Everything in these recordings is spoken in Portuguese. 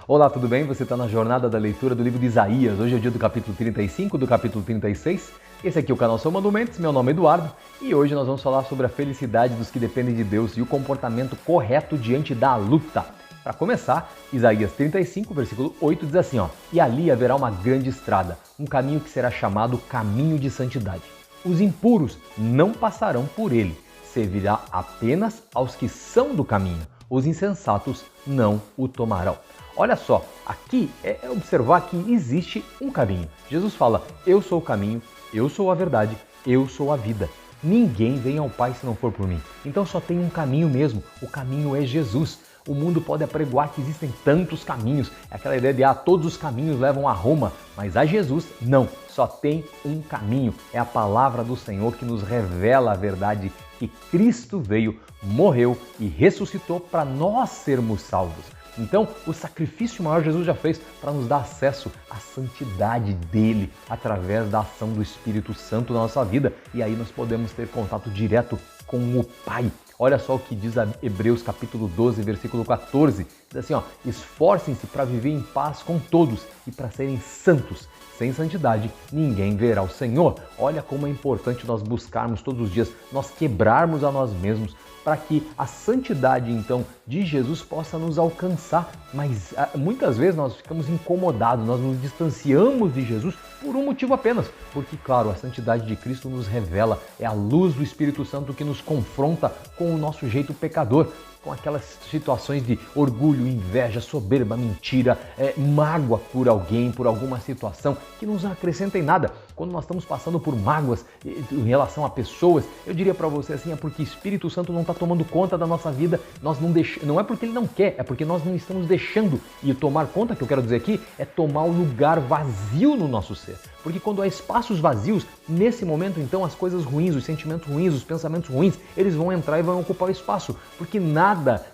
Olá, tudo bem? Você está na jornada da leitura do livro de Isaías. Hoje é o dia do capítulo 35, do capítulo 36. Esse aqui é o canal São Mandamentos, meu nome é Eduardo e hoje nós vamos falar sobre a felicidade dos que dependem de Deus e o comportamento correto diante da luta. Para começar, Isaías 35, versículo 8 diz assim, E ali haverá uma grande estrada, um caminho que será chamado caminho de santidade. Os impuros não passarão por ele, servirá apenas aos que são do caminho. Os insensatos não o tomarão. Olha só, aqui é observar que existe um caminho. Jesus fala, eu sou o caminho, eu sou a verdade, eu sou a vida. Ninguém vem ao Pai se não for por mim. Então só tem um caminho mesmo, o caminho é Jesus. O mundo pode apregoar que existem tantos caminhos, é aquela ideia de todos os caminhos levam a Roma, mas a Jesus não, só tem um caminho, é a palavra do Senhor que nos revela a verdade que Cristo veio, morreu e ressuscitou para nós sermos salvos. Então, o sacrifício maior Jesus já fez para nos dar acesso à santidade dele através da ação do Espírito Santo na nossa vida e aí nós podemos ter contato direto com o Pai. Olha só o que diz Hebreus capítulo 12, versículo 14. Diz assim, esforcem-se para viver em paz com todos e para serem santos. Sem santidade, ninguém verá o Senhor. Olha como é importante nós buscarmos todos os dias, nós quebrarmos a nós mesmos, para que a santidade, então, de Jesus possa nos alcançar. Mas muitas vezes nós ficamos incomodados, nós nos distanciamos de Jesus por um motivo apenas. Porque, claro, a santidade de Cristo nos revela, é a luz do Espírito Santo que nos confronta com o nosso jeito pecador, com aquelas situações de orgulho, inveja, soberba, mentira, mágoa por alguém, por alguma situação que não nos acrescenta em nada. Quando nós estamos passando por mágoas em relação a pessoas, eu diria para você assim, é porque o Espírito Santo não está tomando conta da nossa vida, nós não é porque ele não quer, é porque nós não estamos deixando. E tomar conta, que eu quero dizer aqui, é tomar o lugar vazio no nosso ser. Porque quando há espaços vazios, nesse momento então as coisas ruins, os sentimentos ruins, os pensamentos ruins, eles vão entrar e vão ocupar o espaço. Porque nada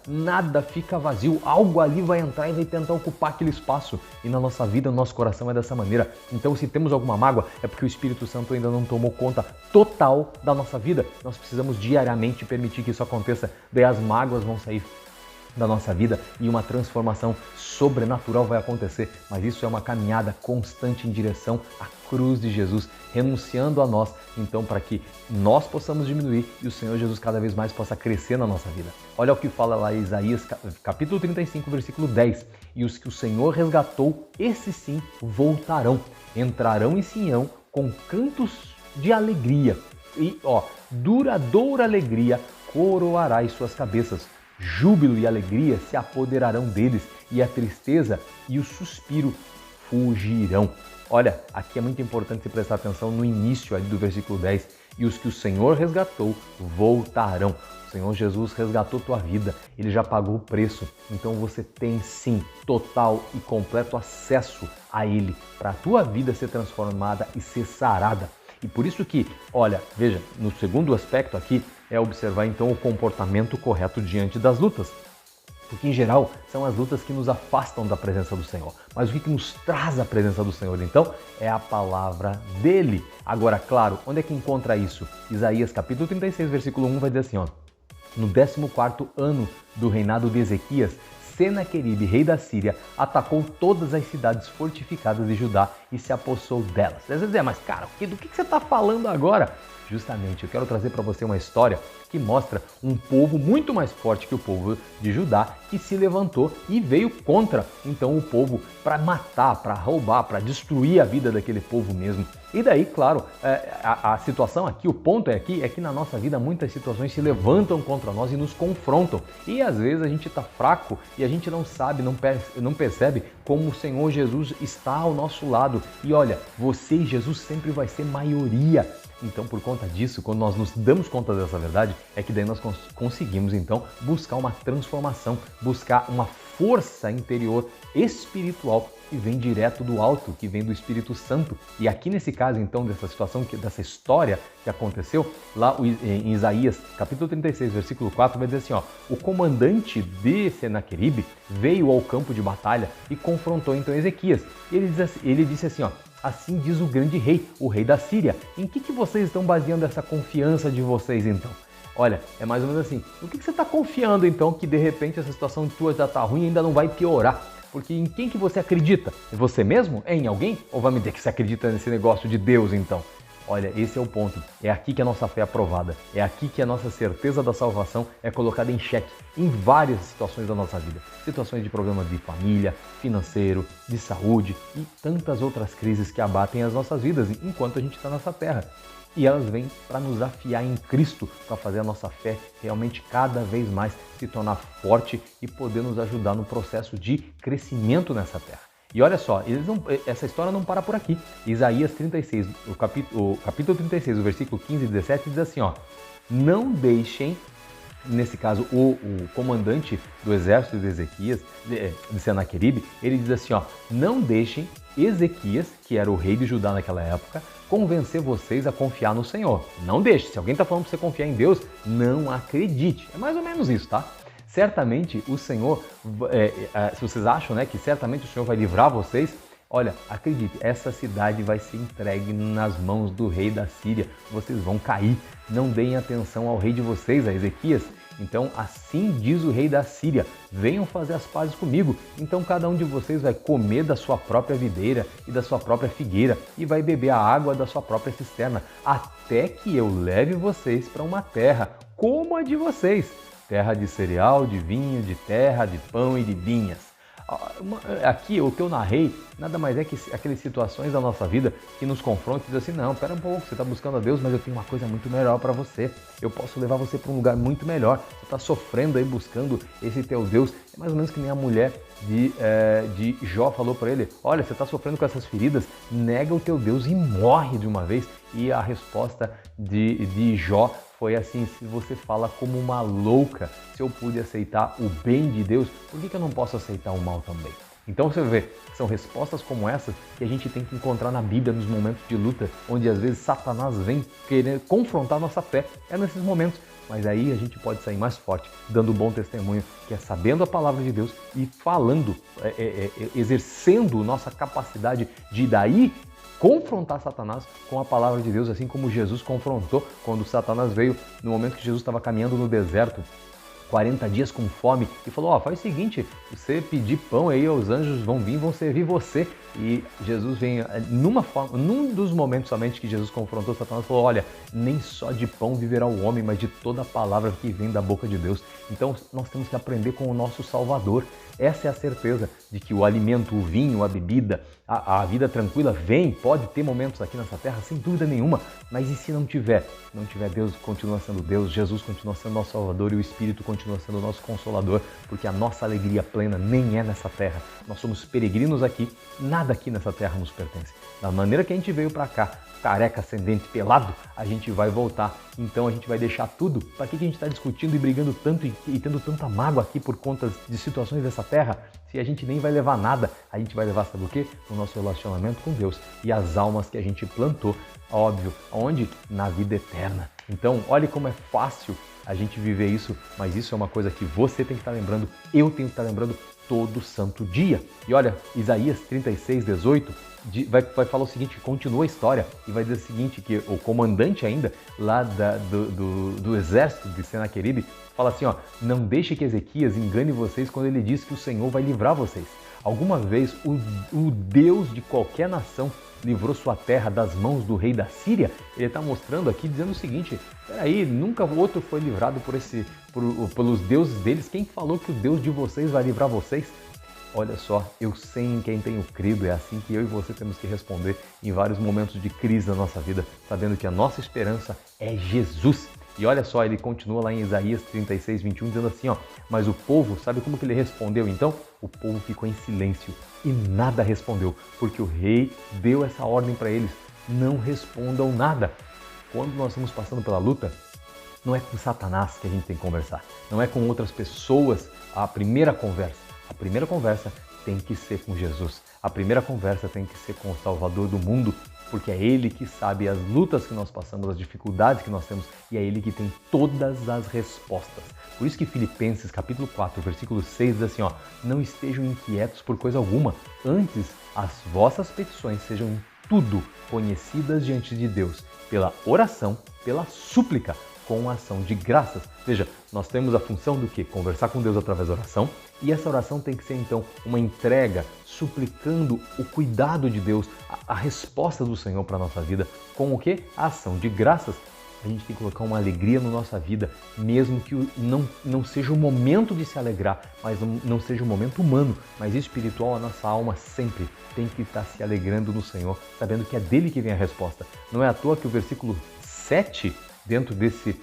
fica vazio, algo ali vai entrar e vai tentar ocupar aquele espaço. E na nossa vida, no nosso coração é dessa maneira. Então se temos alguma mágoa, é porque o Espírito Santo ainda não tomou conta total da nossa vida. Nós precisamos diariamente permitir que isso aconteça, daí as mágoas vão sair da nossa vida e uma transformação sobrenatural vai acontecer, mas isso é uma caminhada constante em direção à cruz de Jesus, renunciando a nós, então, para que nós possamos diminuir e o Senhor Jesus cada vez mais possa crescer na nossa vida. Olha o que fala lá em Isaías, capítulo 35, versículo 10. E os que o Senhor resgatou, esses sim voltarão, entrarão em Sião com cantos de alegria e, duradoura alegria coroará as suas cabeças. Júbilo e alegria se apoderarão deles e a tristeza e o suspiro fugirão. Olha, aqui é muito importante você prestar atenção no início ali do versículo 10. E os que o Senhor resgatou voltarão. O Senhor Jesus resgatou tua vida, Ele já pagou o preço. Então você tem sim total e completo acesso a Ele para a tua vida ser transformada e ser sarada. E por isso que, olha, veja, no segundo aspecto aqui é observar então o comportamento correto diante das lutas. Porque em geral são as lutas que nos afastam da presença do Senhor. Mas o que nos traz a presença do Senhor então é a palavra dele. Agora, claro, onde é que encontra isso? Isaías capítulo 36, versículo 1 vai dizer assim, no 14º ano do reinado de Ezequias, Senaqueribe, rei da Síria, atacou todas as cidades fortificadas de Judá e se apossou delas. Às vezes mas cara, do que você está falando agora? Justamente, eu quero trazer para você uma história que mostra um povo muito mais forte que o povo de Judá que se levantou e veio contra então o povo para matar, para roubar, para destruir a vida daquele povo mesmo. E daí, claro, a situação aqui, o ponto é que na nossa vida muitas situações se levantam contra nós e nos confrontam. E às vezes a gente está fraco e a gente não sabe, não percebe como o Senhor Jesus está ao nosso lado. E olha, você e Jesus sempre vai ser maioria. Então, por conta disso, quando nós nos damos conta dessa verdade, é que daí nós conseguimos, então, buscar uma transformação, buscar uma força interior espiritual que vem direto do alto, que vem do Espírito Santo. E aqui nesse caso, então, dessa situação, dessa história que aconteceu, lá em Isaías, capítulo 36, versículo 4, vai dizer assim, o comandante de Senaqueribe veio ao campo de batalha e confrontou, então, Ezequias. E ele disse assim, assim diz o grande rei, o rei da Síria. Em que vocês estão baseando essa confiança de vocês, então? Olha, é mais ou menos assim. No que você está confiando, então, que de repente essa situação tua já está ruim e ainda não vai piorar? Porque em quem que você acredita? Em você mesmo? É em alguém? Ou vai me dizer que você acredita nesse negócio de Deus então? Olha, esse é o ponto. É aqui que a nossa fé é aprovada. É aqui que a nossa certeza da salvação é colocada em xeque em várias situações da nossa vida. Situações de problemas de família, financeiro, de saúde e tantas outras crises que abatem as nossas vidas enquanto a gente está nessa terra. E elas vêm para nos afiar em Cristo, para fazer a nossa fé realmente cada vez mais se tornar forte e poder nos ajudar no processo de crescimento nessa terra. E olha só, essa história não para por aqui. Isaías 36, o capítulo 36, o versículo 15 e 17 diz assim, ó: não deixem, nesse caso o comandante do exército de Ezequias, de Senaqueribe, ele diz assim, ó: não deixem Ezequias, que era o rei de Judá naquela época, convencer vocês a confiar no Senhor. Não deixe. Se alguém está falando para você confiar em Deus, não acredite. É mais ou menos isso, tá? Certamente o Senhor, se vocês acham, né, que certamente o Senhor vai livrar vocês, olha, acredite, essa cidade vai ser entregue nas mãos do rei da Síria. Vocês vão cair. Não deem atenção ao rei de vocês, a Ezequias. Então, assim diz o rei da Síria: venham fazer as pazes comigo. Então, cada um de vocês vai comer da sua própria videira e da sua própria figueira e vai beber a água da sua própria cisterna, até que eu leve vocês para uma terra como a de vocês. Terra de cereal, de vinho, de terra, de pão e de vinhas. Aqui, o que eu narrei, nada mais é que aquelas situações da nossa vida que nos confrontam e dizem assim, não, pera um pouco, você está buscando a Deus, mas eu tenho uma coisa muito melhor para você. Eu posso levar você para um lugar muito melhor. Você está sofrendo aí buscando esse teu Deus. É mais ou menos que nem a mulher de Jó falou para ele, olha, você está sofrendo com essas feridas, nega o teu Deus e morre de uma vez. E a resposta de Jó foi assim: se você fala como uma louca, se eu pude aceitar o bem de Deus, por que eu não posso aceitar o mal também? Então você vê, são respostas como essas que a gente tem que encontrar na Bíblia nos momentos de luta, onde às vezes Satanás vem querer confrontar nossa fé. É nesses momentos, mas aí a gente pode sair mais forte, dando um bom testemunho, que é sabendo a palavra de Deus e falando, exercendo nossa capacidade de daí confrontar Satanás com a palavra de Deus, assim como Jesus confrontou quando Satanás veio no momento que Jesus estava caminhando no deserto, 40 dias com fome, e falou, faz o seguinte, você pedir pão aí, os anjos vão vir, vão servir você. E Jesus vem, num dos momentos somente que Jesus confrontou Satanás, falou, olha, nem só de pão viverá o homem, mas de toda a palavra que vem da boca de Deus. Então nós temos que aprender com o nosso Salvador. Essa é a certeza de que o alimento, o vinho, a bebida, a vida tranquila pode ter momentos aqui nessa terra, sem dúvida nenhuma, mas e se não tiver? Não tiver, Deus continua sendo Deus, Jesus continua sendo nosso Salvador e o Espírito continua sendo nosso Consolador, porque a nossa alegria plena nem é nessa terra. Nós somos peregrinos aqui, nada aqui nessa terra nos pertence. Da maneira que a gente veio para cá, careca, ascendente, pelado, a gente vai voltar. Então a gente vai deixar tudo. Para que a gente está discutindo e brigando tanto e tendo tanta mágoa aqui por conta de situações dessa terra? Se a gente nem vai levar nada, a gente vai levar, sabe o quê? O nosso relacionamento com Deus e as almas que a gente plantou, óbvio, onde? Na vida eterna. Então, olhe como é fácil a gente viver isso, mas isso é uma coisa que você tem que estar lembrando, eu tenho que estar lembrando todo santo dia. E olha, Isaías 36, 18, vai falar o seguinte, continua a história, e vai dizer o seguinte, que o comandante ainda lá do exército de Senaqueribe fala assim, não deixe que Ezequias engane vocês quando ele diz que o Senhor vai livrar vocês. Alguma vez o Deus de qualquer nação livrou sua terra das mãos do rei da Síria? Ele está mostrando aqui, dizendo o seguinte, peraí, nunca outro foi livrado pelos deuses deles. Quem falou que o Deus de vocês vai livrar vocês? Olha só, eu sei em quem tenho crido, é assim que eu e você temos que responder em vários momentos de crise na nossa vida, sabendo que a nossa esperança é Jesus. E olha só, ele continua lá em Isaías 36, 21, dizendo assim, mas o povo, sabe como que ele respondeu então? O povo ficou em silêncio e nada respondeu, porque o rei deu essa ordem para eles, não respondam nada. Quando nós estamos passando pela luta, não é com Satanás que a gente tem que conversar, não é com outras pessoas a primeira conversa. A primeira conversa tem que ser com Jesus. A primeira conversa tem que ser com o Salvador do mundo, porque é Ele que sabe as lutas que nós passamos, as dificuldades que nós temos, e é Ele que tem todas as respostas. Por isso que Filipenses capítulo 4, versículo 6 diz assim, não estejam inquietos por coisa alguma, antes as vossas petições sejam em tudo conhecidas diante de Deus, pela oração, pela súplica, com ação de graças. Veja, nós temos a função do quê? Conversar com Deus através da oração, e essa oração tem que ser então uma entrega, suplicando o cuidado de Deus, a resposta do Senhor para a nossa vida, com o quê? A ação de graças. A gente tem que colocar uma alegria na nossa vida, mesmo que não seja o momento de se alegrar, mas não seja um momento humano, mas espiritual. A nossa alma sempre tem que estar se alegrando no Senhor, sabendo que é dele que vem a resposta. Não é à toa que o versículo 7, dentro desse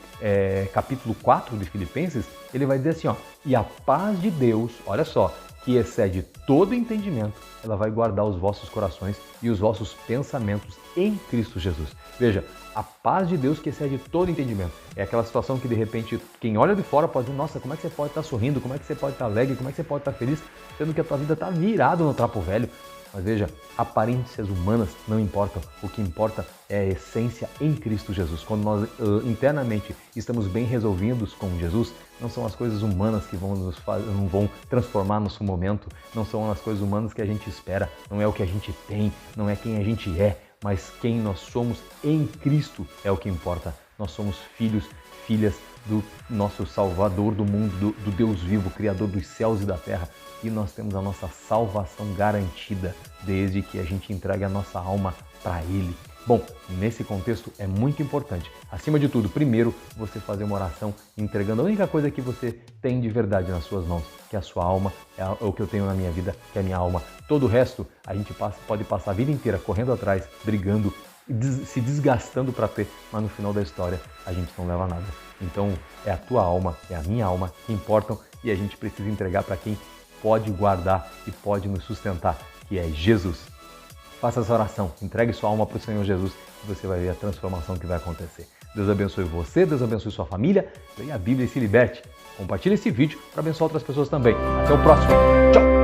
capítulo 4 de Filipenses, ele vai dizer assim, ó, e a paz de Deus, olha só, que excede todo entendimento, ela vai guardar os vossos corações e os vossos pensamentos em Cristo Jesus. Veja, a paz de Deus que excede todo entendimento. É aquela situação que, de repente, quem olha de fora pode dizer, nossa, como é que você pode estar sorrindo, como é que você pode estar alegre, como é que você pode estar feliz, sendo que a tua vida está virada no trapo velho. Mas veja, aparências humanas não importam. O que importa é a essência em Cristo Jesus. Quando nós internamente estamos bem resolvidos com Jesus, não são as coisas humanas que não vão transformar nosso momento, não são as coisas humanas que a gente espera, não é o que a gente tem, não é quem a gente é, mas quem nós somos em Cristo é o que importa. Nós somos filhos, filhas do nosso Salvador do mundo, do Deus vivo, Criador dos céus e da terra. E nós temos a nossa salvação garantida desde que a gente entregue a nossa alma para Ele. Bom, nesse contexto é muito importante, acima de tudo, primeiro, você fazer uma oração entregando a única coisa que você tem de verdade nas suas mãos, que é a sua alma, é o que eu tenho na minha vida, que é a minha alma. Todo o resto, a gente pode passar a vida inteira correndo atrás, brigando, se desgastando para ter, mas no final da história a gente não leva nada. Então é a tua alma, é a minha alma que importam e a gente precisa entregar para quem pode guardar e pode nos sustentar, que é Jesus. Faça essa oração, entregue sua alma para o Senhor Jesus e você vai ver a transformação que vai acontecer. Deus abençoe você, Deus abençoe sua família, leia a Bíblia e se liberte. Compartilhe esse vídeo para abençoar outras pessoas também. Até o próximo. Tchau!